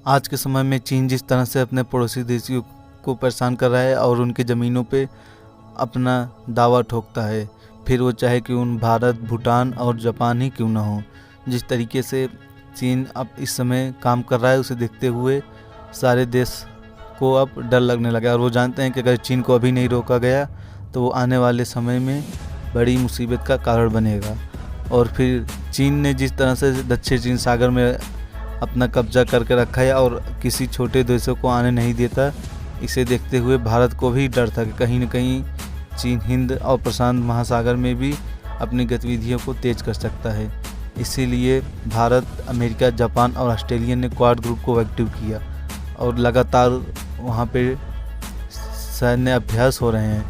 आज के समय में चीन जिस तरह से अपने पड़ोसी देशों को परेशान कर रहा है और उनके ज़मीनों पे अपना दावा ठोकता है, फिर वो चाहे कि उन भारत, भूटान और जापान ही क्यों ना हो। जिस तरीके से चीन अब इस समय काम कर रहा है, उसे देखते हुए सारे देश को अब डर लगने लगा और वो जानते हैं कि अगर चीन को अभी नहीं रोका गया तो वो आने वाले समय में बड़ी मुसीबत का कारण बनेगा। और फिर चीन ने जिस तरह से दक्षिण चीन सागर में अपना कब्जा करके रखा है और किसी छोटे देशों को आने नहीं देता, इसे देखते हुए भारत को भी डर था कि कहीं न कहीं चीन हिंद और प्रशांत महासागर में भी अपनी गतिविधियों को तेज कर सकता है। इसीलिए भारत, अमेरिका, जापान और ऑस्ट्रेलिया ने क्वाड ग्रुप को एक्टिव किया और लगातार वहाँ पे सैन्य अभ्यास हो रहे हैं,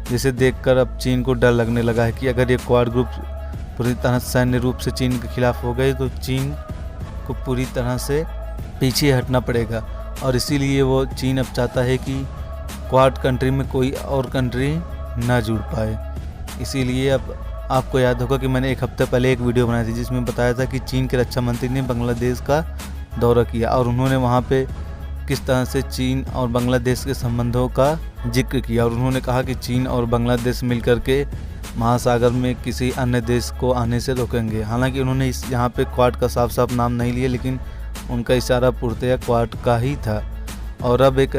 जिसे देखकर अब चीन को डर लगने लगा है कि अगर ये क्वाड ग्रुप पूरी तरह सैन्य रूप से चीन के खिलाफ हो गए तो चीन को पूरी तरह से पीछे हटना पड़ेगा। और इसीलिए वो चीन अब चाहता है कि क्वाड कंट्री में कोई और कंट्री ना जुड़ पाए। इसीलिए अब आपको याद होगा कि मैंने एक हफ्ते पहले एक वीडियो बनाई थी जिसमें बताया था कि चीन के रक्षा मंत्री ने बांग्लादेश का दौरा किया और उन्होंने वहाँ पे किस तरह से चीन और बांग्लादेश के संबंधों का जिक्र किया और उन्होंने कहा कि चीन और बांग्लादेश मिलकर के महासागर में किसी अन्य देश को आने से रोकेंगे। हालांकि उन्होंने यहाँ पे क्वाड का साफ साफ नाम नहीं लिया, लेकिन उनका इशारा पूर्णतः क्वाड का ही था। और अब एक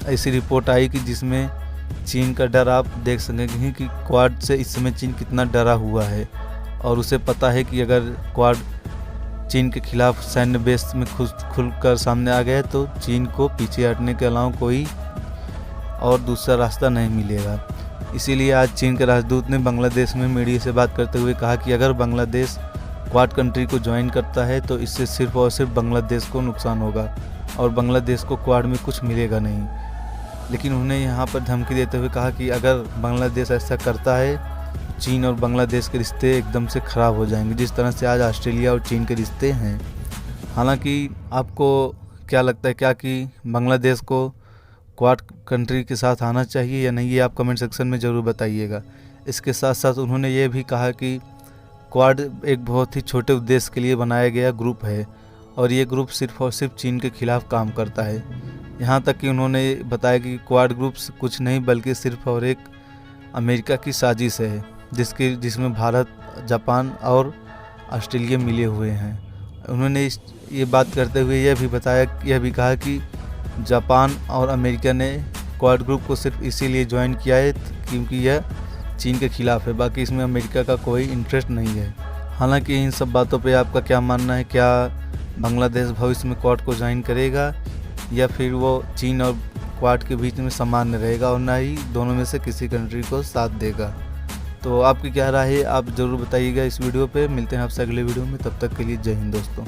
ऐसी रिपोर्ट आई कि जिसमें चीन का डर आप देख सकेंगे कि क्वाड से इस समय चीन कितना डरा हुआ है और उसे पता है कि अगर क्वाड चीन के खिलाफ सैन्य बेस में खुलकर सामने आ गया तो चीन को पीछे हटने के अलावा कोई और दूसरा रास्ता नहीं मिलेगा। इसीलिए आज चीन के राजदूत ने बांग्लादेश में मीडिया से बात करते हुए कहा कि अगर बांग्लादेश क्वाड कंट्री को ज्वाइन करता है तो इससे सिर्फ और सिर्फ बांग्लादेश को नुकसान होगा और बांग्लादेश को क्वाड में कुछ मिलेगा नहीं। लेकिन उन्हें यहाँ पर धमकी देते हुए कहा कि अगर बांग्लादेश ऐसा करता है तो चीन और बांग्लादेश के रिश्ते एकदम से ख़राब हो जाएंगे, जिस तरह से आज ऑस्ट्रेलिया और चीन के रिश्ते हैं। हालांकि आपको क्या लगता है, क्या कि बांग्लादेश को क्वाड कंट्री के साथ आना चाहिए या नहीं, ये आप कमेंट सेक्शन में ज़रूर बताइएगा। इसके साथ साथ उन्होंने ये भी कहा कि क्वाड एक बहुत ही छोटे उद्देश्य के लिए बनाया गया ग्रुप है और ये ग्रुप सिर्फ और सिर्फ चीन के खिलाफ काम करता है। यहाँ तक कि उन्होंने बताया कि क्वाड ग्रुप कुछ नहीं बल्कि सिर्फ और एक अमेरिका की साजिश है जिसमें भारत, जापान और ऑस्ट्रेलिया मिले हुए हैं। उन्होंने ये बात करते हुए यह भी कहा कि जापान और अमेरिका ने क्वाड ग्रुप को सिर्फ इसीलिए ज्वाइन किया है क्योंकि यह चीन के खिलाफ है, बाकी इसमें अमेरिका का कोई इंटरेस्ट नहीं है। हालांकि इन सब बातों पे आपका क्या मानना है, क्या बांग्लादेश भविष्य में क्वाड को ज्वाइन करेगा या फिर वो चीन और क्वाड के बीच में सामान्य रहेगा और ना ही दोनों में से किसी कंट्री को साथ देगा? तो आपकी क्या राय है, आप ज़रूर बताइएगा इस वीडियो पे। मिलते हैं आपसे अगले वीडियो में, तब तक के लिए जय हिंद दोस्तों।